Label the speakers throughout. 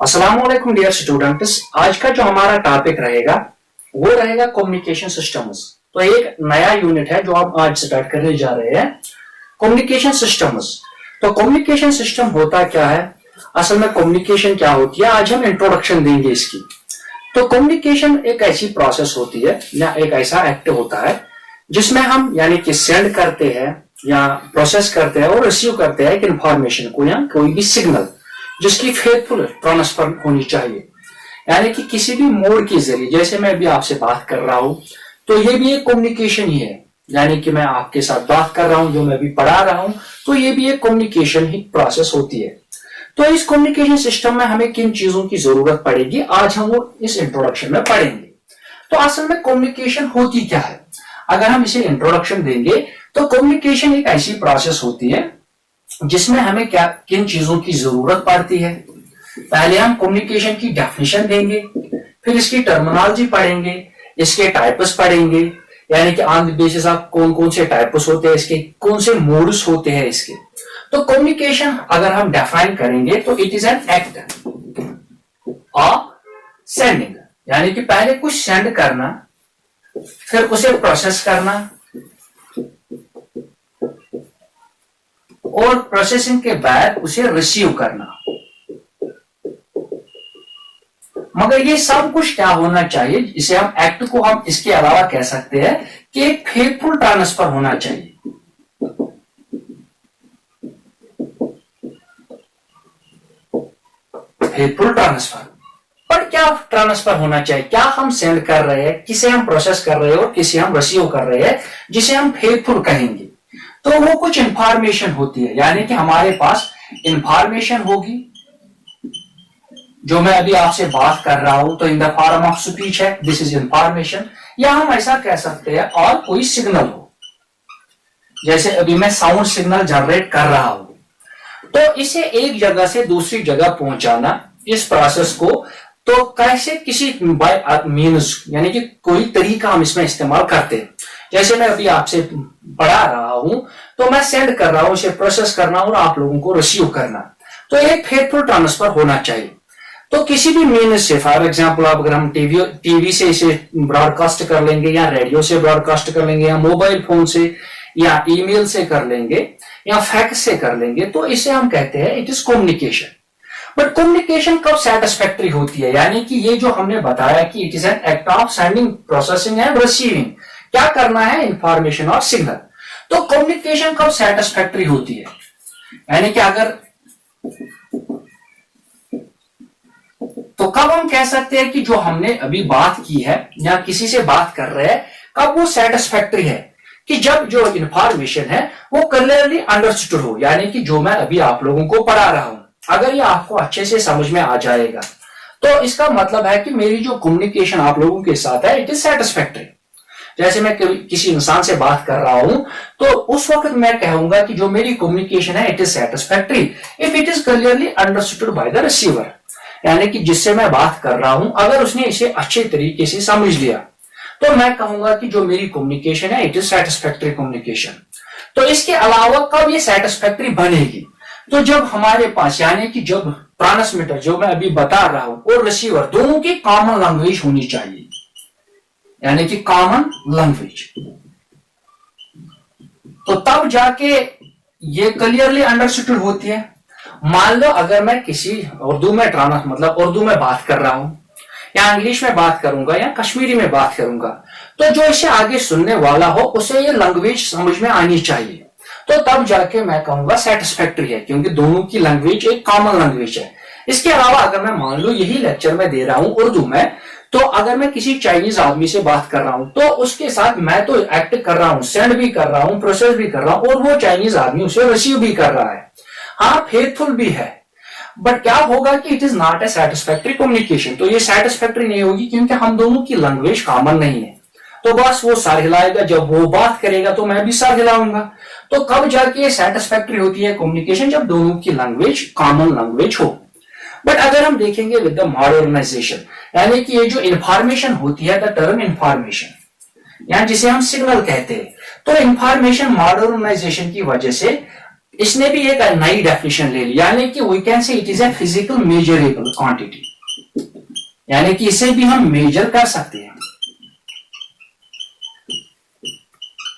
Speaker 1: अस्सलाम वालेकुम dear students. आज का जो हमारा टॉपिक रहेगा वो रहेगा कम्युनिकेशन सिस्टम्स। तो एक नया यूनिट है जो हम आज स्टार्ट करने जा रहे हैं, कम्युनिकेशन सिस्टम्स। तो कम्युनिकेशन सिस्टम होता क्या है, असल में कम्युनिकेशन क्या होती है, आज हम इंट्रोडक्शन देंगे इसकी। तो कम्युनिकेशन एक ऐसी प्रोसेस होती है या एक ऐसा एक्ट होता है जिसमें हम यानी कि सेंड करते हैं या प्रोसेस करते हैं और रिसीव करते हैं एक इंफॉर्मेशन को या कोई भी सिग्नल जिसकी फेथफुल ट्रांसफर होनी चाहिए। यानी कि किसी भी मोड के जरिए, जैसे मैं अभी आपसे बात कर रहा हूं तो ये भी एक कम्युनिकेशन ही है। यानी कि मैं आपके साथ बात कर रहा हूं, जो मैं अभी पढ़ा रहा हूं, तो ये भी एक कम्युनिकेशन ही प्रोसेस होती है। तो इस कम्युनिकेशन सिस्टम में हमें किन चीजों की जरूरत पड़ेगी, आज हम वो इस इंट्रोडक्शन में पढ़ेंगे। तो असल में कम्युनिकेशन होती क्या है, अगर हम इसे इंट्रोडक्शन देंगे तो कम्युनिकेशन एक ऐसी प्रोसेस होती है जिसमें हमें क्या किन चीजों की जरूरत पड़ती है। पहले हम कम्युनिकेशन की डेफिनेशन देंगे, फिर इसकी टर्मिनोलॉजी पढ़ेंगे, इसके टाइप्स पढ़ेंगे, यानी कि ऑन द बेसिस ऑफ कौन कौन से टाइप्स होते हैं इसके, कौन से मोड्स होते हैं इसके। तो कम्युनिकेशन अगर हम डिफाइन करेंगे तो it is an act of sending, यानी कि पहले कुछ सेंड करना, फिर उसे प्रोसेस करना और प्रोसेसिंग के बाद उसे रिसीव करना। मगर ये सब कुछ क्या होना चाहिए, इसे हम एक्ट को हम इसके अलावा कह सकते हैं कि एक फेथफुल ट्रांसफर होना चाहिए। फेथफुल ट्रांसफर, पर क्या ट्रांसफर होना चाहिए, क्या हम सेंड कर रहे हैं, किसे हम प्रोसेस कर रहे हैं और किसे हम रिसीव कर रहे हैं, जिसे हम फेथफुल कहेंगे। तो वो कुछ इंफॉर्मेशन होती है, यानी कि हमारे पास इंफॉर्मेशन होगी, जो मैं अभी आपसे बात कर रहा हूं तो इन द फॉर्म ऑफ स्पीच है, दिस इज इंफॉर्मेशन। या हम ऐसा कह सकते हैं और कोई सिग्नल हो, जैसे अभी मैं साउंड सिग्नल जनरेट कर रहा हूं, तो इसे एक जगह से दूसरी जगह पहुंचाना, इस प्रोसेस को तो कैसे किसी बाय मीन्स यानी कि कोई तरीका हम इसमें इस्तेमाल करते हैं। जैसे मैं अभी आपसे पढ़ा रहा हूं तो मैं सेंड कर रहा हूं, इसे प्रोसेस करना और आप लोगों को रिसीव करना, तो एक फेथफुल ट्रांसफर होना चाहिए। तो किसी भी मीन्स से, फॉर एग्जांपल अगर हम टीवी से इसे ब्रॉडकास्ट कर लेंगे या रेडियो से ब्रॉडकास्ट कर लेंगे या मोबाइल फोन से या ईमेल से कर लेंगे या फैक्स से कर लेंगे, तो इसे हम कहते हैं it is communication. But communication कब सेटिस्फैक्टरी होती है, यानी कि ये जो हमने बताया कि it is an act of sending, processing and receiving, क्या करना है, इंफॉर्मेशन और सिग्नल। तो कम्युनिकेशन कब सेटिस्फैक्टरी होती है, यानी कि अगर तो कब हम कह सकते हैं कि जो हमने अभी बात की है या किसी से बात कर रहे हैं, कब वो सेटिस्फैक्टरी है, कि जब जो इंफॉर्मेशन है वो क्लियरली अंडरस्टूड हो, यानी कि जो मैं अभी आप लोगों को पढ़ा रहा हूं अगर ये आपको अच्छे से समझ में आ जाएगा, तो इसका मतलब है कि मेरी जो कम्युनिकेशन आप लोगों के साथ है इट इज सेटिस्फैक्टरी। जैसे मैं किसी इंसान से बात कर रहा हूं तो उस वक्त मैं कहूंगा कि जो मेरी कम्युनिकेशन है it is satisfactory if it is clearly understood by the receiver, यानी कि जिससे मैं बात कर रहा हूं अगर उसने इसे अच्छे तरीके से समझ लिया तो मैं कहूंगा कि जो मेरी कम्युनिकेशन है इट इज सेटिस्फैक्टरी कम्युनिकेशन। तो इसके अलावा कब ये सेटिस्फैक्टरी बनेगी, तो जब हमारे पास यानी कि जब ट्रांसमीटर जो मैं अभी बता रहा हूं और रिसीवर दोनों की कॉमन लैंग्वेज होनी चाहिए, यानी कि कॉमन लैंग्वेज, तो तब जाके ये क्लियरली अंडरस्टूड होती है। मान लो अगर मैं किसी उर्दू में उर्दू में बात कर रहा हूं या इंग्लिश में बात करूंगा या कश्मीरी में बात करूंगा, तो जो इसे आगे सुनने वाला हो उसे ये लैंग्वेज समझ में आनी चाहिए, तो तब जाके मैं कहूंगा सेटिस्फैक्टरी है, क्योंकि दोनों की लैंग्वेज एक कॉमन लैंग्वेज है। इसके अलावा अगर मैं मान लो यही लेक्चर में दे रहा हूं उर्दू में, तो अगर मैं किसी चाइनीज आदमी से बात कर रहा हूं तो उसके साथ मैं तो एक्ट कर रहा हूं, सेंड भी कर रहा हूं, प्रोसेस भी कर रहा हूं, और वो चाइनीज आदमी उसे रिसीव भी कर रहा है, हाँ फेथफुल भी है। बट क्या होगा कि it is not a satisfactory communication, तो ये सेटिस्फैक्टरी नहीं होगी क्योंकि हम दोनों की लैंग्वेज कॉमन नहीं है। तो बस वो सर हिलाएगा, जब वो बात करेगा तो मैं भी सर हिलाऊंगा, तो कब जाके ये सेटिस्फैक्टरी होती है कम्युनिकेशन, जब दोनों की लैंग्वेज कॉमन लैंग्वेज हो। बट अगर हम देखेंगे विद द मॉडर्नाइजेशन, यानी कि ये जो इंफॉर्मेशन होती है, द टर्म इंफॉर्मेशन, यानी जिसे हम सिग्नल कहते हैं, तो इंफॉर्मेशन मॉडर्नाइजेशन की वजह से इसने भी एक नई डेफिनेशन ले ली, यानी कि we can say it is a physical measurable quantity, यानी कि इसे भी हम मेजर कर सकते हैं।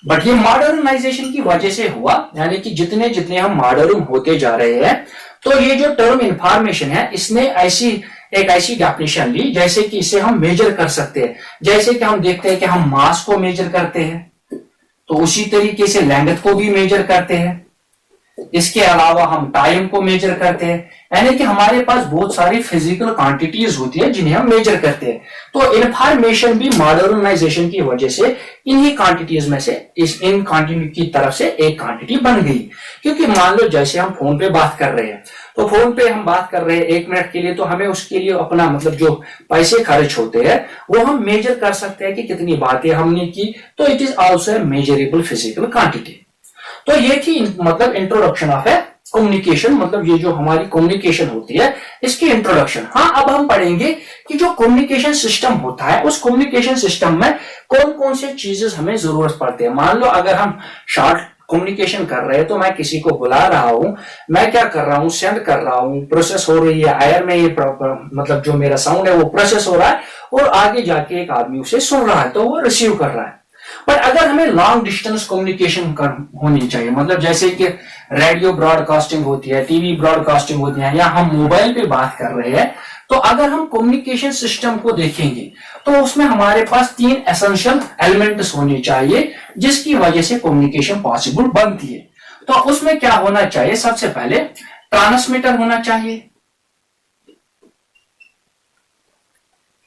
Speaker 1: बट ये मॉडर्नाइजेशन की वजह से हुआ, यानी कि जितने जितने हम मॉडर्न होते जा रहे हैं, तो ये जो टर्म इंफॉर्मेशन है इसने एक ऐसी डेफिनेशन ली जैसे कि इसे हम मेजर कर सकते हैं। जैसे कि हम देखते हैं कि हम मास को मेजर करते हैं, तो उसी तरीके से लेंथ को भी मेजर करते हैं। इसके अलावा हम टाइम को मेजर करते हैं, यानी कि हमारे पास बहुत सारी फिजिकल क्वांटिटीज होती है जिन्हें हम मेजर करते हैं। तो इंफॉर्मेशन भी मॉडर्नाइजेशन की वजह से इन्हीं क्वांटिटीज में से इन क्वांटिटी की तरफ से एक क्वांटिटी बन गई। क्योंकि मान लो जैसे हम फोन पे बात कर रहे हैं, तो फोन पे हम बात कर रहे हैं 1 मिनट के लिए, तो हमें उसके लिए अपना मतलब जो पैसे खर्च होते हैं वो हम मेजर कर सकते हैं कि कितनी बातें हमने की। तो it is also a measurable physical quantity. तो ये थी मतलब इंट्रोडक्शन ऑफ ए कम्युनिकेशन, मतलब ये जो हमारी कम्युनिकेशन होती है इसकी इंट्रोडक्शन। हाँ, अब हम पढ़ेंगे कि जो कम्युनिकेशन सिस्टम होता है उस कम्युनिकेशन सिस्टम में कौन कौन से चीजेस हमें जरूरत पड़ती है। मान लो अगर हम शॉर्ट कम्युनिकेशन कर रहे हैं, तो मैं किसी को बुला रहा हूं, मैं क्या कर रहा हूं, सेंड कर रहा हूं, प्रोसेस हो रही है आयर में, ये मतलब जो मेरा साउंड है वो प्रोसेस हो रहा है और आगे जाके एक आदमी उसे सुन रहा है, तो वो रिसीव कर रहा है। पर अगर हमें लॉन्ग डिस्टेंस कम्युनिकेशन होनी चाहिए, मतलब जैसे कि रेडियो ब्रॉडकास्टिंग होती है, टीवी ब्रॉडकास्टिंग होती है, या हम मोबाइल पे बात कर रहे हैं, तो अगर हम कम्युनिकेशन सिस्टम को देखेंगे तो उसमें हमारे पास 3 एसेंशियल एलिमेंट्स होने चाहिए जिसकी वजह से कम्युनिकेशन पॉसिबल बनती है। तो उसमें क्या होना चाहिए, सबसे पहले ट्रांसमीटर होना चाहिए।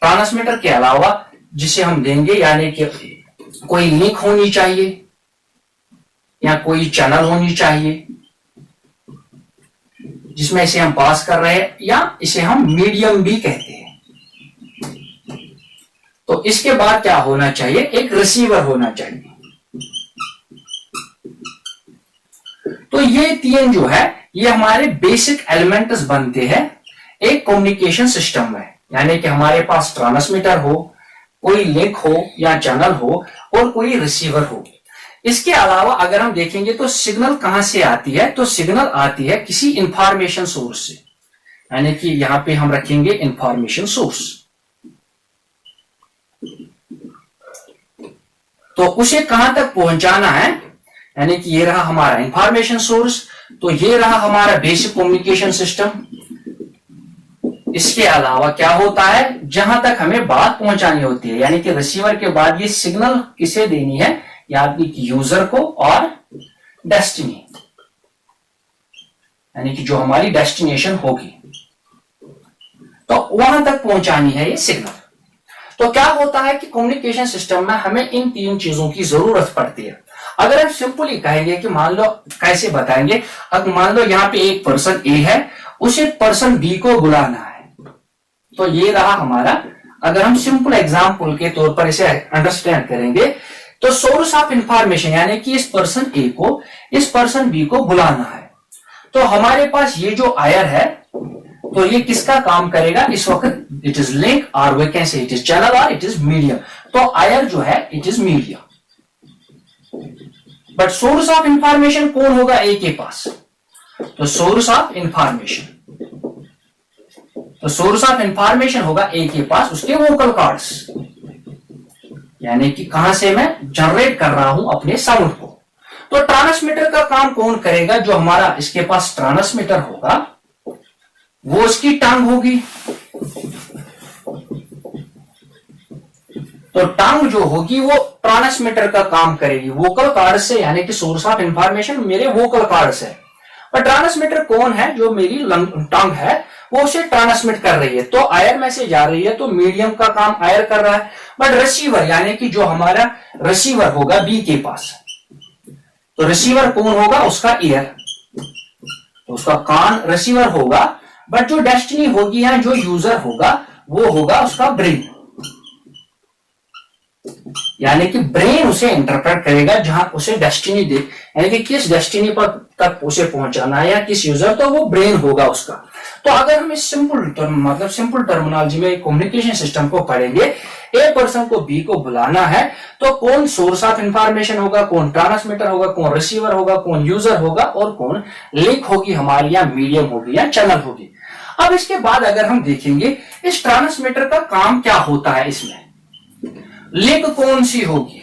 Speaker 1: ट्रांसमीटर के अलावा जिसे हम देंगे, यानी कि कोई लिंक होनी चाहिए या कोई चैनल होनी चाहिए जिसमें इसे हम पास कर रहे हैं, या इसे हम मीडियम भी कहते हैं। तो इसके बाद क्या होना चाहिए, एक रिसीवर होना चाहिए। तो ये 3 जो है ये हमारे बेसिक एलिमेंट्स बनते हैं एक कम्युनिकेशन सिस्टम में, यानी कि हमारे पास ट्रांसमीटर हो, कोई लिंक हो या चैनल हो और कोई रिसीवर हो। इसके अलावा अगर हम देखेंगे तो सिग्नल कहां से आती है, तो सिग्नल आती है किसी इंफॉर्मेशन सोर्स से, यानी कि यहां पे हम रखेंगे इंफॉर्मेशन सोर्स। तो उसे कहां तक पहुंचाना है, यानी कि ये रहा हमारा इंफॉर्मेशन सोर्स, तो ये रहा हमारा बेसिक कम्युनिकेशन सिस्टम। इसके अलावा क्या होता है, जहां तक हमें बात पहुंचानी होती है, यानी कि रिसीवर के बाद ये सिग्नल किसे देनी है, यानी कि यूजर को और डेस्टिनी, यानी कि जो हमारी डेस्टिनेशन होगी, तो वहां तक पहुंचानी है ये सिग्नल। तो क्या होता है कि कम्युनिकेशन सिस्टम में हमें इन 3 चीजों की जरूरत पड़ती है। अगर हम सिंपली कहेंगे कि मान लो, कैसे बताएंगे, अब मान लो यहाँ पे एक पर्सन ए है, उसे पर्सन बी को बुलाना है, तो ये रहा हमारा, अगर हम सिंपल एग्जांपल के तौर पर इसे अंडरस्टैंड करेंगे, तो सोर्स ऑफ इंफॉर्मेशन, यानी कि इस पर्सन ए को इस पर्सन बी को बुलाना है। तो हमारे पास ये जो आयर है, तो ये किसका काम करेगा इस वक्त, इट इज लिंक और we can say it is channel और इट इज मीडियम। तो आयर जो है it is medium, but source of information कौन होगा, ए के पास, तो सोर्स ऑफ इंफॉर्मेशन, तो सोर्स ऑफ इंफॉर्मेशन होगा ए के पास, उसके वोकल कॉर्ड्स, यानी कि कहां से मैं जनरेट कर रहा हूं अपने साउंड को। तो ट्रांसमीटर का काम कौन करेगा, जो हमारा इसके पास ट्रांसमीटर होगा वो उसकी टंग होगी। तो टंग जो होगी वो ट्रांसमीटर का काम करेगी वोकल कॉर्ड से, यानी कि सोर्स ऑफ इंफॉर्मेशन मेरे वोकल कॉर्ड से। पर ट्रांसमीटर कौन है, जो मेरी टंग है वो उसे ट्रांसमिट कर रही है, तो आयर में से जा रही है, तो मीडियम का काम आयर कर रहा है। बट रिसीवर, यानी कि जो हमारा रिसीवर होगा बी के पास, तो रिसीवर कौन होगा, उसका ईयर, तो उसका कान रिसीवर होगा, बट जो डेस्टिनी होगी या जो यूजर होगा वो होगा उसका ब्रेन। यानी कि ब्रेन उसे इंटरप्रेट करेगा जहां उसे डेस्टिनी दे, यानी कि किस डेस्टिनी पर तक उसे पहुंचाना है या किस यूजर, तो वो ब्रेन होगा उसका। तो अगर हम इस सिंपल टर्मिनोलॉजी में कम्युनिकेशन सिस्टम को पढ़ेंगे, ए पर्सन को बी को बुलाना है तो कौन सोर्स ऑफ इंफॉर्मेशन होगा, कौन ट्रांसमीटर होगा, कौन रिसीवर होगा, कौन यूजर होगा और कौन लिंक होगी हमारी, या मीडियम होगी या चैनल होगी। अब इसके बाद अगर हम देखेंगे इस ट्रांसमीटर का काम क्या होता है, इसमें लिंक कौन सी होगी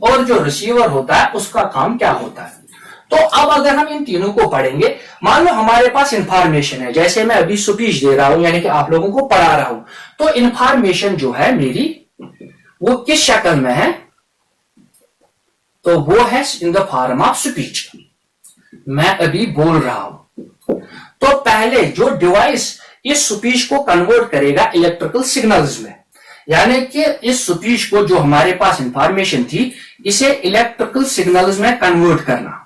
Speaker 1: और जो रिसीवर होता है उसका काम क्या होता है। तो अब अगर हम इन तीनों को पढ़ेंगे, मान लो हमारे पास इंफॉर्मेशन है, जैसे मैं अभी स्पीच दे रहा हूं यानी कि आप लोगों को पढ़ा रहा हूं, तो इंफॉर्मेशन जो है मेरी वो किस शक्ल में है, तो वो है इन द फॉर्म ऑफ स्पीच। मैं अभी बोल रहा हूं तो पहले जो डिवाइस इस स्पीच को कन्वर्ट करेगा इलेक्ट्रिकल सिग्नल्स में, यानी कि इस स्पीच को जो हमारे पास इंफॉर्मेशन थी इसे इलेक्ट्रिकल सिग्नल्स में कन्वर्ट करना,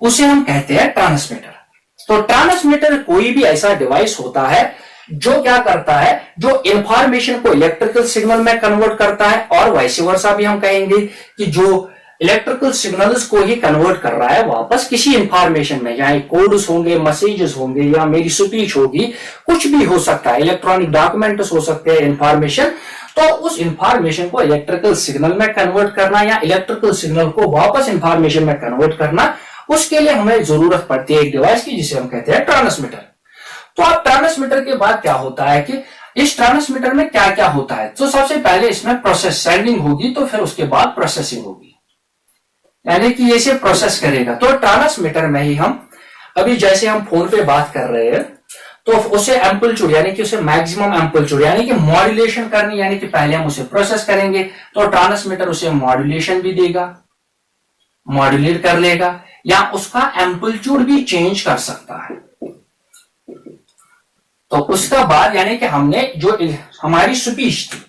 Speaker 1: उसे हम कहते हैं ट्रांसमीटर। तो ट्रांसमीटर कोई भी ऐसा डिवाइस होता है जो क्या करता है, जो इंफॉर्मेशन को इलेक्ट्रिकल सिग्नल में कन्वर्ट करता है, और वैसे वर्षा भी हम कहेंगे कि जो इलेक्ट्रिकल सिग्नल्स को ही कन्वर्ट कर रहा है वापस किसी इंफॉर्मेशन में, या कोड्स होंगे, मैसेजेस होंगे, या मेरी स्पीच होगी, कुछ भी हो सकता है, इलेक्ट्रॉनिक डॉक्यूमेंट्स हो सकते हैं, इंफॉर्मेशन। तो उस इंफॉर्मेशन को इलेक्ट्रिकल सिग्नल में कन्वर्ट करना या इलेक्ट्रिकल सिग्नल को वापस इंफॉर्मेशन में कन्वर्ट करना, उसके लिए हमें जरूरत पड़ती है एक डिवाइस की जिसे हम कहते हैं ट्रांसमीटर। तो अब ट्रांसमीटर के बाद क्या होता है कि इस ट्रांसमीटर में क्या क्या होता है, तो सबसे पहले इसमें प्रोसेस सेंडिंग होगी, तो फिर उसके बाद प्रोसेसिंग होगी, यानी कि इसे प्रोसेस करेगा। तो ट्रांसमीटर में ही हम अभी जैसे हम फोन पे बात कर रहे हैं तो उसे एम्पलीट्यूड यानी कि उसे मैक्सिमम एम्पलीट्यूड यानी कि मॉड्यूलेशन करनी, यानी कि पहले हम उसे प्रोसेस करेंगे तो ट्रांसमीटर उसे मॉड्यूलेशन भी देगा, मॉड्यूलेट कर लेगा, या उसका एम्पलीट्यूड भी चेंज कर सकता है। तो उसका बाद यानी कि हमने जो हमारी स्पीच थी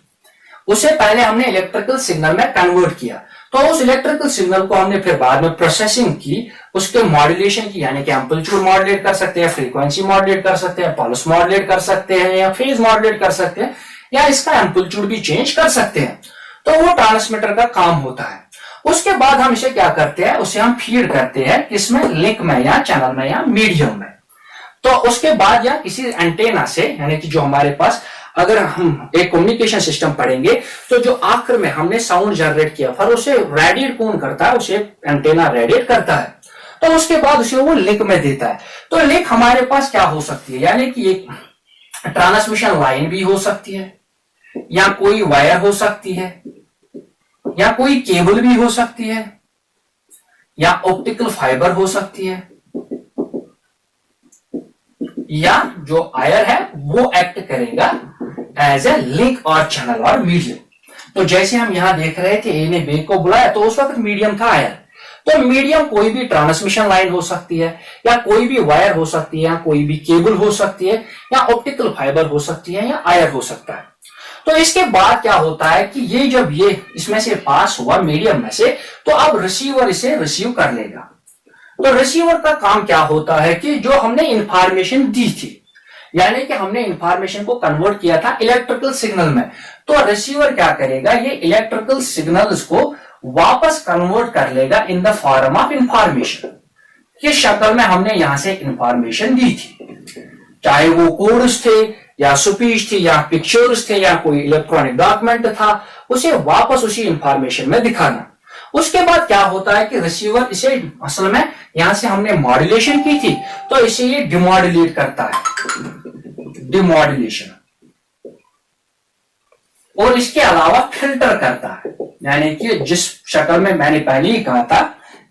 Speaker 1: उसे पहले हमने इलेक्ट्रिकल सिग्नल में कन्वर्ट किया, तो उस इलेक्ट्रिकल सिग्नल को हमने फिर बाद में प्रोसेसिंग की, उसके मॉड्यूलेशन की, यानी कि एम्पलीट्यूड मॉड्यूलेट कर सकते हैं, फ्रीक्वेंसी मॉड्यूलेट कर सकते हैं, पल्स मॉड्यूलेट कर सकते हैं, या फेज मॉड्यूलेट कर सकते हैं, या इसका एम्पलीट्यूड भी चेंज कर सकते हैं। तो वो ट्रांसमीटर का काम होता है। उसके बाद हम इसे क्या करते हैं, उसे हम फीड करते हैं किसमें, लिंक में या चैनल में या मीडियम में। तो उसके बाद या किसी एंटेना से, यानी कि जो हमारे पास अगर हम एक कम्युनिकेशन सिस्टम पढ़ेंगे तो जो आखिर में हमने साउंड जनरेट किया फिर उसे रेडिएट कौन करता है, उसे एंटेना रेडिएट करता है, तो उसके बाद उसे वो लिंक में देता है। तो लिंक हमारे पास क्या हो सकती है, यानी कि एक ट्रांसमिशन लाइन भी हो सकती है, या कोई वायर हो सकती है, या कोई केबल भी हो सकती है, या ऑप्टिकल फाइबर हो सकती है, या जो आयर है वो एक्ट करेगा एज ए लिंक और चैनल और मीडियम। तो जैसे हम यहां देख रहे थे, ए ने बी को बुलाया तो उस वक्त मीडियम था आयर, तो मीडियम कोई भी ट्रांसमिशन लाइन हो सकती है, या कोई भी वायर हो सकती है, या कोई भी केबल हो सकती है, या ऑप्टिकल फाइबर हो सकती है, या आयर हो सकता है। तो इसके बाद क्या होता है कि ये जब ये इसमें से पास हुआ मीडियम में से, तो अब रिसीवर इसे रिसीव कर लेगा। तो रिसीवर का काम क्या होता है कि जो हमने इंफॉर्मेशन दी थी, यानी कि हमने इंफॉर्मेशन को कन्वर्ट किया था इलेक्ट्रिकल सिग्नल में, तो रिसीवर क्या करेगा, ये इलेक्ट्रिकल सिग्नल्स को वापस कन्वर्ट कर लेगा इन द फॉर्म ऑफ इंफॉर्मेशन, किस शक्ल में हमने यहां से इंफॉर्मेशन दी थी, चाहे वो कोड्स थे या स्पीच थी या पिक्चर्स थे या कोई इलेक्ट्रॉनिक डॉक्यूमेंट था, उसे वापस उसी इंफॉर्मेशन में दिखाना। उसके बाद क्या होता है कि रिसीवर इसे असल में यहां से हमने मॉड्यूलेशन की थी तो इसे ये डिमॉड्यूलेट करता है, डिमॉड्यूलेशन, और इसके अलावा फिल्टर करता है, यानी कि जिस शक्ल में मैंने पहले ही कहा था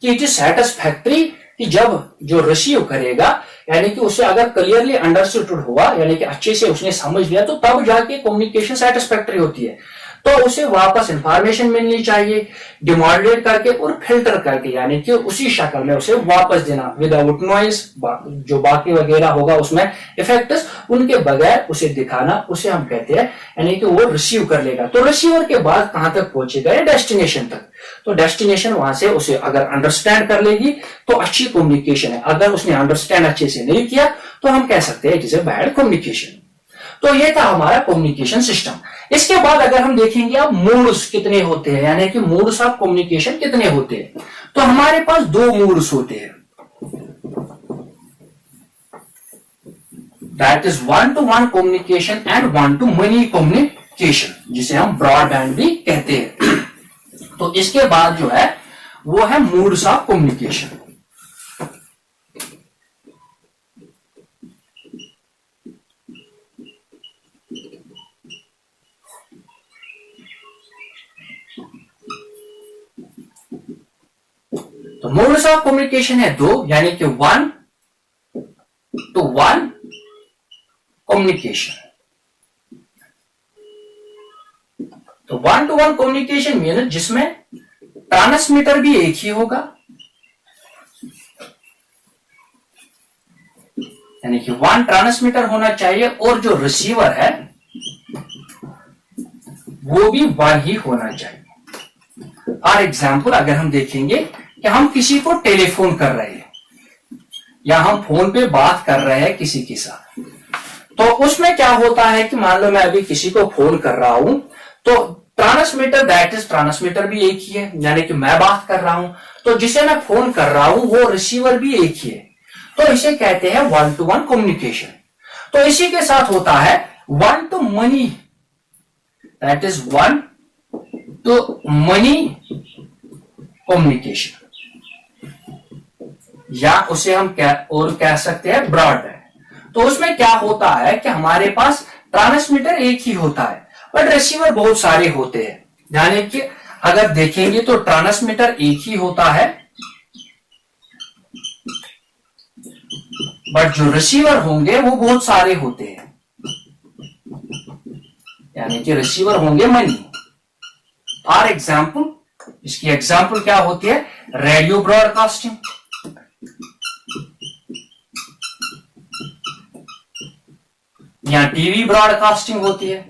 Speaker 1: कि इट इज सैटिस्फैक्टरी, कि जब जो रिसीव करेगा यानी कि उसे अगर क्लियरली अंडरस्टूड हुआ, यानी कि अच्छे से उसने समझ लिया, तो तब जाके कम्युनिकेशन सैटिस्फैक्टरी होती है। तो उसे वापस इंफॉर्मेशन मिलनी चाहिए डिमॉड्यूलेट करके और फिल्टर करके, यानी कि उसी शक्ल में उसे वापस देना विदाउट नॉइस, जो बाकी वगैरह होगा उसमें इफेक्ट्स उनके बगैर उसे दिखाना, उसे हम कहते हैं यानी कि वो रिसीव कर लेगा। तो रिसीवर के बाद कहां तक पहुंचेगा, डेस्टिनेशन तक। तो डेस्टिनेशन वहां से उसे अगर अंडरस्टैंड कर लेगी तो अच्छी कम्युनिकेशन है, अगर उसने अंडरस्टैंड अच्छे से नहीं किया तो हम कह सकते हैं it is a bad communication. तो ये था हमारा कम्युनिकेशन सिस्टम। इसके बाद अगर हम देखेंगे अब मोड्स कितने होते हैं, यानी कि मोड्स ऑफ कम्युनिकेशन कितने होते हैं, तो हमारे पास दो मोड्स होते हैं, that is one two one communication and one two money communication, जिसे हम ब्रॉडबैंड भी कहते हैं। तो इसके बाद जो है वो है मोड्स ऑफ कम्युनिकेशन। तो मोड्स ऑफ कम्युनिकेशन है दो, यानी कि वन टू वन कम्युनिकेशन। तो one two one communication mean जिसमें ट्रांसमीटर भी एक ही होगा, यानी कि वन ट्रांसमीटर होना चाहिए, और जो रिसीवर है वो भी वन ही होना चाहिए। फॉर एग्जाम्पल अगर हम देखेंगे कि हम किसी को टेलीफोन कर रहे हैं या हम फोन पे बात कर रहे हैं किसी के साथ, तो उसमें क्या होता है कि मान लो मैं अभी किसी को फोन कर रहा हूं, तो ट्रांसमीटर दैट इज ट्रांसमीटर भी एक ही है, यानी कि मैं बात कर रहा हूं, तो जिसे मैं फोन कर रहा हूं वो रिसीवर भी एक ही है, तो इसे कहते हैं वन टू वन कम्युनिकेशन। तो इसी के साथ होता है one two money, that is one two money communication, या उसे हम क्या और कह सकते हैं ब्रॉडबैंड। तो उसमें क्या होता है कि हमारे पास ट्रांसमीटर एक ही होता है बट रिसीवर बहुत सारे होते हैं, यानी कि अगर देखेंगे तो ट्रांसमीटर एक ही होता है बट जो रिसीवर होंगे वो बहुत सारे होते हैं, यानी कि रिसीवर होंगे मनी। फॉर एग्जाम्पल इसकी एग्जाम्पल क्या होती है, रेडियो ब्रॉडकास्टिंग, या टीवी ब्रॉडकास्टिंग होती है।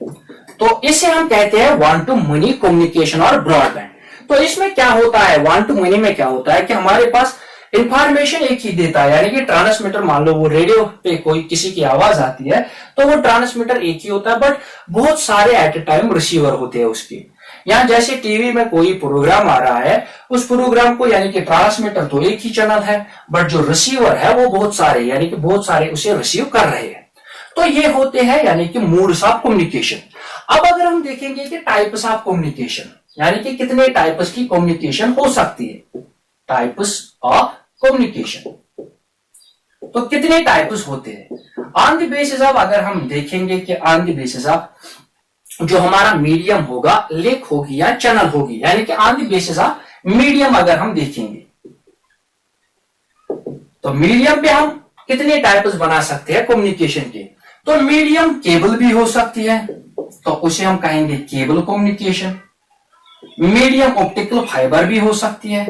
Speaker 1: तो इसे हम कहते हैं वन टू मनी कम्युनिकेशन और ब्रॉडबैंड। तो इसमें क्या होता है, वन टू मनी में क्या होता है कि हमारे पास इंफॉर्मेशन एक ही देता है, यानी कि ट्रांसमीटर मान लो वो रेडियो पे कोई किसी की आवाज आती है तो वो ट्रांसमीटर एक ही होता है बट बहुत सारे एट ए टाइम रिसीवर होते हैं उसके। या जैसे टीवी में कोई प्रोग्राम आ रहा है, उस प्रोग्राम को यानी कि ट्रांसमीटर तो एक ही चैनल है बट जो रिसीवर है वो बहुत सारे, यानी कि बहुत सारे उसे रिसीव कर रहे हैं। तो ये होते हैं यानी कि मोड्स ऑफ कम्युनिकेशन। अब अगर हम देखेंगे कि टाइप्स ऑफ कम्युनिकेशन, यानी कि कितने टाइप्स की कम्युनिकेशन हो सकती है, टाइप्स ऑफ कम्युनिकेशन, तो कितने टाइप्स होते हैं ऑन द बेसिस ऑफ, अगर हम देखेंगे कि ऑन द बेसिस ऑफ जो हमारा मीडियम होगा, लिंक होगी या चैनल होगी, यानी कि on the basis of medium अगर हम देखेंगे तो मीडियम पे हम कितने टाइप्स बना सकते हैं कम्युनिकेशन के। तो मीडियम केबल भी हो सकती है, तो उसे हम कहेंगे cable communication. Medium optical fibre भी हो सकती है,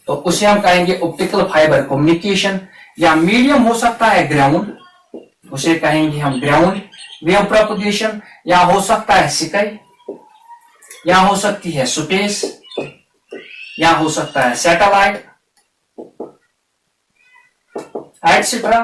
Speaker 1: तो उसे हम कहेंगे ऑप्टिकल फाइबर कम्युनिकेशन। या मीडियम हो सकता है ग्राउंड, उसे कहेंगे हम ग्राउंड वेव प्रोपगेशन। या हो सकता है स्काई, या हो सकती है स्पेस, या हो सकता है सैटेलाइट एटसेट्रा,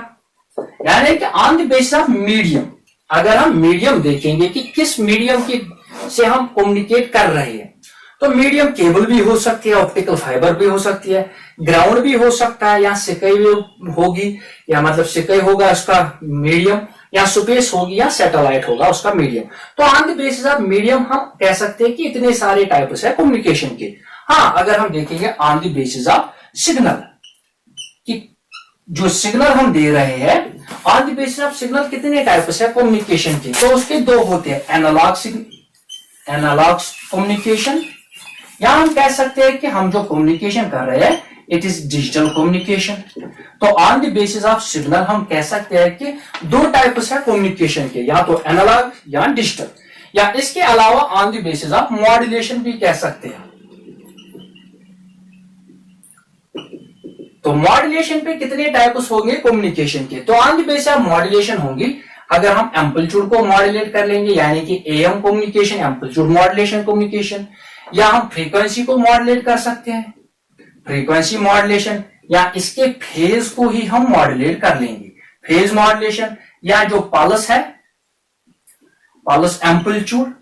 Speaker 1: यानी कि on the basis of medium. अगर हम मीडियम देखेंगे कि किस मीडियम की से हम कम्युनिकेट कर रहे हैं, तो मीडियम केबल भी हो सकती है, ऑप्टिकल फाइबर भी हो सकती है, ग्राउंड भी हो सकता है, या स्काई वेव होगी, या मतलब स्काई होगा उसका मीडियम, या स्पेस होगी, या सैटेलाइट होगा उसका मीडियम। तो on the basis of medium हम कह सकते हैं कि इतने सारे टाइप्स है कम्युनिकेशन के। हाँ, अगर हम देखेंगे on the basis of signal, कि जो सिग्नल हम दे रहे हैं on the basis of signal कितने टाइप्स है कम्युनिकेशन के, तो उसके दो होते हैं, एनालॉग कम्युनिकेशन, या हम कह सकते हैं कि हम जो कम्युनिकेशन कर रहे हैं इट इज डिजिटल कम्युनिकेशन। तो on the basis of signal हम कह सकते हैं कि दो टाइप्स है कम्युनिकेशन के, या तो एनालॉग या डिजिटल। या इसके अलावा on the basis of modulation भी कह सकते हैं। तो मॉड्यूलेशन पे कितने टाइप्स होंगे कम्युनिकेशन के, तो on the basis of modulation होंगी। अगर हम एम्पलीट्यूड को मॉड्यूलेट कर लेंगे, यानी कि am communication, amplitude modulation communication, या हम फ्रीक्वेंसी को मॉड्यूलेट कर सकते हैं, फ्रीक्वेंसी मॉड्यूलेशन, या इसके फेज को ही हम मॉड्यूलेट कर लेंगे, फेज मॉड्यूलेशन, या जो पल्स है, पल्स एम्पलीट्यूड,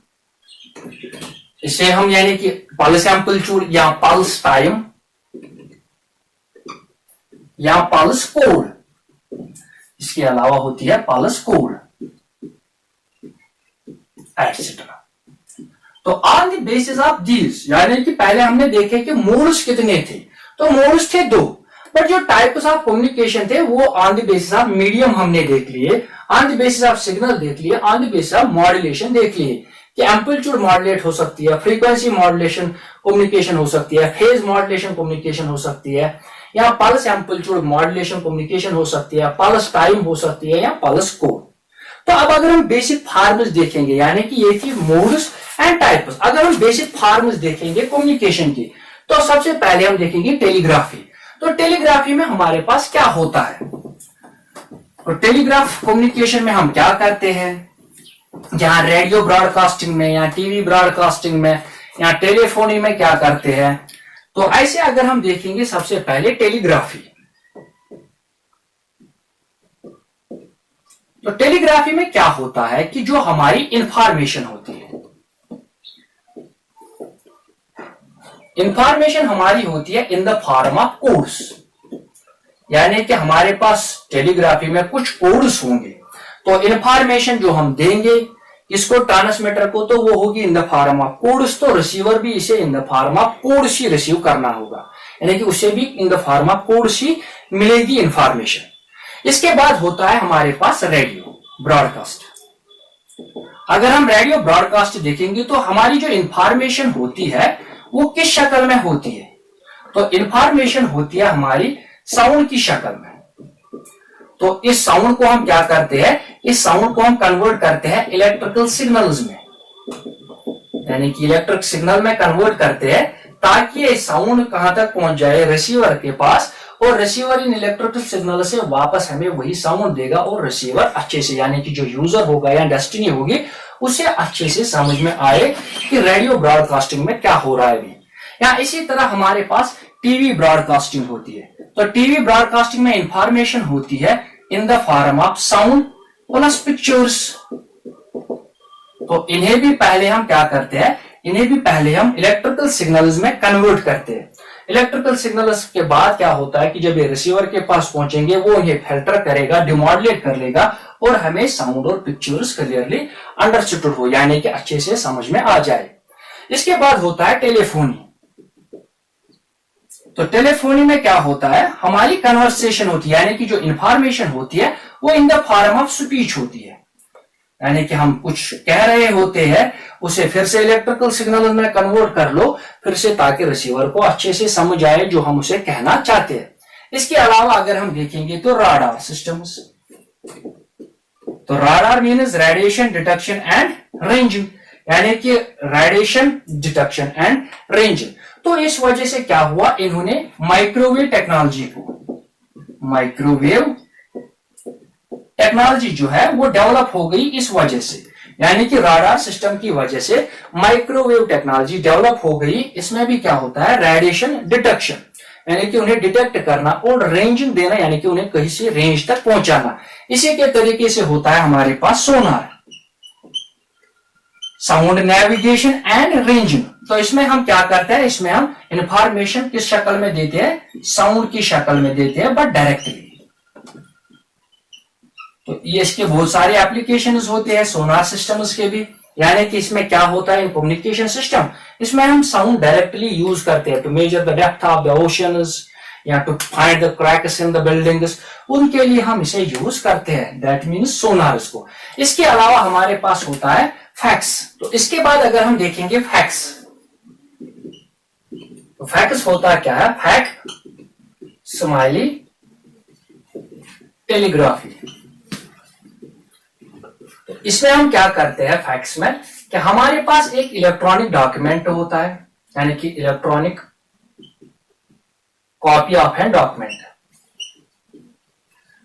Speaker 1: इसे हम यानी कि पल्स एम्पलीट्यूड या पल्स टाइम या पल्स कोड, इसके अलावा होती है पल्स कोड एटसेट्रा। तो on the basis of these, यानी कि पहले हमने देखे कि मोड्स कितने थे, तो मोड्स थे 2, बट जो टाइप्स ऑफ कम्युनिकेशन थे वो on the basis of medium हमने देख लिए, on the basis of signal देख लिए, on the basis of modulation देख लिए कि एम्पलीट्यूड मॉड्यूलेट हो सकती है, फ्रीक्वेंसी मॉड्यूलेशन कम्युनिकेशन हो सकती है, फेज मॉड्यूलेशन कम्युनिकेशन हो सकती है, या पल्स एम्पलीट्यूड मॉड्यूलेशन कम्युनिकेशन हो सकती है, पल्स टाइम हो सकती है, या पल्स कोड। तो अब अगर हम बेसिक फॉर्म्स देखेंगे, यानी कि ये थी मोड्स एंड टाइप्स, अगर हम बेसिक फॉर्म्स देखेंगे कम्युनिकेशन की, तो सबसे पहले हम देखेंगे टेलीग्राफी। तो टेलीग्राफी में हमारे पास क्या होता है, तो टेलीग्राफ कम्युनिकेशन में हम क्या करते हैं, जहां रेडियो ब्रॉडकास्टिंग में या टीवी ब्रॉडकास्टिंग में या टेलीफोनी में क्या करते हैं, तो ऐसे अगर हम देखेंगे सबसे पहले टेलीग्राफी, तो टेलीग्राफी में क्या होता है कि जो हमारी इंफॉर्मेशन होती है, इंफॉर्मेशन हमारी होती है इन द फॉर्म ऑफ कोड्स, यानी कि हमारे पास टेलीग्राफी में कुछ कोड्स होंगे, तो इंफॉर्मेशन जो हम देंगे इसको ट्रांसमीटर को, तो वो होगी in the form of codes, तो रिसीवर भी इसे in the form of codes ही रिसीव करना होगा, यानी कि उसे भी in the form of codes ही मिलेगी इंफॉर्मेशन। इसके बाद होता है हमारे पास रेडियो ब्रॉडकास्ट। अगर हम रेडियो ब्रॉडकास्ट देखेंगे तो हमारी जो इंफॉर्मेशन होती है वो किस शक्ल में होती है, तो इंफॉर्मेशन होती है हमारी साउंड की शक्ल में। तो इस साउंड को हम क्या करते हैं, इस साउंड को हम कन्वर्ट करते हैं इलेक्ट्रिकल सिग्नल्स में, यानी कि इलेक्ट्रिक सिग्नल में कन्वर्ट करते हैं ताकि ये साउंड कहां तक पहुंच जाए, रिसीवर के पास, और रिसीवर इन इलेक्ट्रिकल सिग्नल से वापस हमें वही साउंड देगा, और रिसीवर अच्छे से, यानी कि जो यूजर होगा या डेस्टिनी होगी उसे अच्छे से समझ में आए कि रेडियो ब्रॉडकास्टिंग में क्या हो रहा है अभी। या इसी तरह हमारे पास टीवी ब्रॉडकास्टिंग होती है, तो टीवी ब्रॉडकास्टिंग में इंफॉर्मेशन होती है इन the form of sound plus pictures. तो इन्हें भी पहले हम क्या करते हैं, इन्हें भी पहले हम इलेक्ट्रिकल सिग्नल्स में कन्वर्ट करते हैं। इलेक्ट्रिकल सिग्नल्स के बाद क्या होता है कि जब ये रिसीवर के पास पहुंचेंगे वो इन्हें फिल्टर करेगा, डिमॉड्यूलेट कर लेगा, और हमें साउंड और पिक्चर्स क्लियरली अंडरस्टूड हो, यानी कि अच्छे से समझ में आ जाए। इसके बाद होता है टेलीफोनी। तो टेलीफोनी में क्या होता है, हमारी कन्वर्सेशन होती है, यानी कि जो इंफॉर्मेशन होती है वो इन द फॉर्म ऑफ स्पीच होती है, यानी कि हम कुछ कह रहे होते हैं उसे फिर से इलेक्ट्रिकल सिग्नल में कन्वर्ट कर लो फिर से, ताकि रिसीवर को अच्छे से समझ आए जो हम उसे कहना चाहते हैं। इसके अलावा अगर हम देखेंगे तो राडार सिस्टम्स, तो radar means radiation detection and ranging, यानी कि रेडिएशन डिटेक्शन एंड रेंजिंग। तो इस वजह से क्या हुआ, इन्होंने माइक्रोवेव टेक्नोलॉजी को, माइक्रोवेव टेक्नोलॉजी जो है वो डेवलप हो गई इस वजह से, यानी कि राडार सिस्टम की वजह से माइक्रोवेव टेक्नोलॉजी डेवलप हो गई। इसमें भी क्या होता है, रेडिएशन डिटेक्शन, यानी कि उन्हें डिटेक्ट करना, और रेंजिंग देना, यानी कि उन्हें कहीं से रेंज तक पहुंचाना। इसी के तरीके से होता है हमारे पास सोनार, साउंड नेविगेशन एंड रेंजिंग। तो इसमें हम क्या करते हैं, इसमें हम इंफॉर्मेशन किस शक्ल में देते हैं, साउंड की शक्ल में देते हैं, बट डायरेक्टली। तो ये इसके बहुत सारे एप्लीकेशंस होते हैं सोनार सिस्टम्स के भी, यानी कि इसमें क्या होता है इन कम्युनिकेशन सिस्टम, इसमें हम साउंड डायरेक्टली यूज करते हैं to measure the depth of the oceans या to find the cracks in the buildings, उनके लिए हम इसे यूज करते हैं, दैट मीन्स सोनार्स को। इसके अलावा हमारे पास होता है फैक्स। तो इसके बाद अगर हम देखेंगे फैक्स, तो फैक्स होता क्या है, फैक्ट स्माइली टेलीग्राफी। तो इसमें हम क्या करते हैं फैक्स में, कि हमारे पास एक इलेक्ट्रॉनिक डॉक्यूमेंट होता है, यानी कि electronic copy of an document.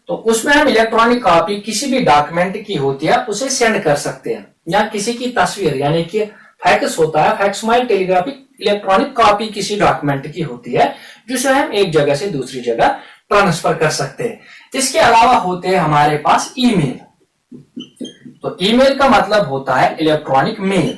Speaker 1: तो उसमें हम इलेक्ट्रॉनिक कॉपी किसी भी डॉक्यूमेंट की होती है उसे सेंड कर सकते हैं, या किसी की तस्वीर, यानी कि फैक्स होता है, fax smile telegraphy, electronic copy किसी डॉक्यूमेंट की होती है जिसे हम एक जगह से दूसरी जगह ट्रांसफर कर सकते हैं। इसके अलावा होते हैं हमारे पास ईमेल। तो ईमेल का मतलब होता है इलेक्ट्रॉनिक मेल।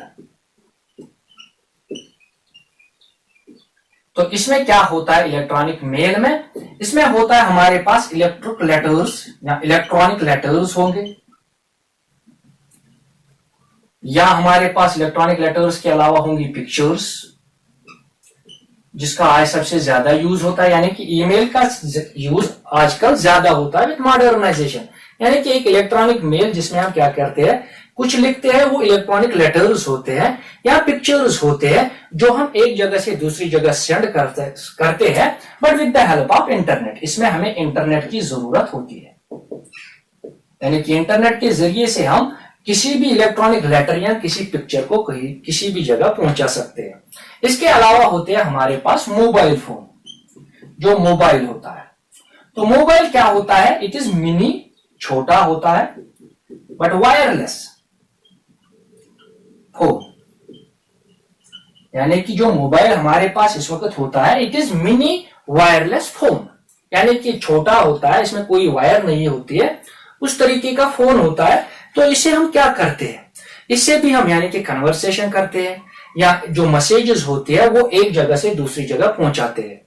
Speaker 1: तो इसमें क्या होता है इलेक्ट्रॉनिक मेल में? इसमें होता है हमारे पास इलेक्ट्रिक लेटर्स या इलेक्ट्रॉनिक लेटर्स होंगे, या हमारे पास इलेक्ट्रॉनिक लेटर्स के अलावा होंगी पिक्चर्स, जिसका आज सबसे ज्यादा यूज होता है, यानी कि ईमेल का यूज आजकल ज्यादा होता है विद मॉडर्नाइजेशन। यानी कि एक इलेक्ट्रॉनिक मेल जिसमें हम क्या करते हैं, कुछ लिखते हैं, वो इलेक्ट्रॉनिक लेटर्स होते हैं या पिक्चर्स होते हैं जो हम एक जगह से दूसरी जगह सेंड करते हैं, but with the help of internet. इसमें हमें इंटरनेट की जरूरत होती है, यानी कि इंटरनेट के जरिए से हम किसी भी इलेक्ट्रॉनिक लेटर या किसी पिक्चर को कहीं किसी भी जगह पहुंचा सकते हैं। इसके अलावा होते हैं हमारे पास मोबाइल फोन, जो मोबाइल होता है। तो मोबाइल क्या होता है? इट इज मिनी, छोटा होता है, बट वायरलेस फोन। यानी कि जो मोबाइल हमारे पास इस वक्त होता है, it is mini wireless phone, यानी कि छोटा होता है, इसमें कोई वायर नहीं होती है, उस तरीके का फोन होता है। तो इसे हम क्या करते हैं, इससे भी हम यानी कि कन्वर्सेशन करते हैं, या जो मैसेजेस होते हैं वो एक जगह से दूसरी जगह पहुंचाते हैं।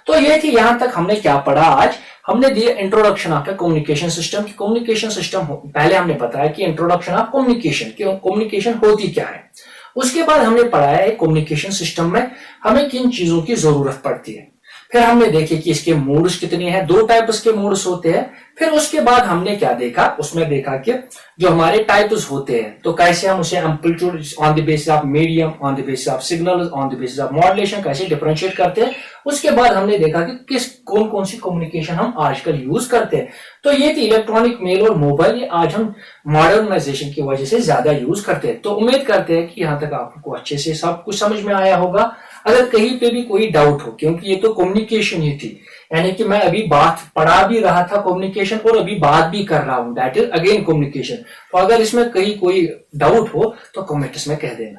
Speaker 1: तो ये थी, यहां तक हमने क्या पढ़ा आज, हमने दिया introduction of communication system. Communication system पहले हमने बताया कि इंट्रोडक्शन ऑफ कम्युनिकेशन, कम्युनिकेशन होती क्या है। उसके बाद हमने पढ़ा है कम्युनिकेशन सिस्टम में हमें किन चीजों की जरूरत पड़ती है। फिर हमने देखे कि इसके मोड्स कितने हैं, 2 टाइप्स के मोड्स होते हैं। फिर उसके बाद हमने क्या देखा, उसमें देखा कि जो हमारे टाइप्स होते हैं, तो कैसे हम उसे amplitude on the basis of medium, on the basis of signal, on the basis of modulation कैसे डिफरेंशिएट करते हैं। उसके बाद हमने देखा कि कौन कौन सी कम्युनिकेशन हम आजकल यूज करते हैं। तो ये थी इलेक्ट्रॉनिक मेल और मोबाइल, ये आज हम मॉडर्नाइजेशन की वजह से ज्यादा यूज करते हैं। तो उम्मीद करते हैं कि यहाँ तक आपको अच्छे से सब कुछ समझ में आया होगा। अगर कहीं पे भी कोई डाउट हो, क्योंकि ये तो कम्युनिकेशन ही थी, यानी कि मैं अभी बात पढ़ा भी रहा था कम्युनिकेशन और अभी बात भी कर रहा हूं, दैट इज अगेन कम्युनिकेशन। तो अगर इसमें कहीं कोई डाउट हो तो कमेंट्स में कह देना।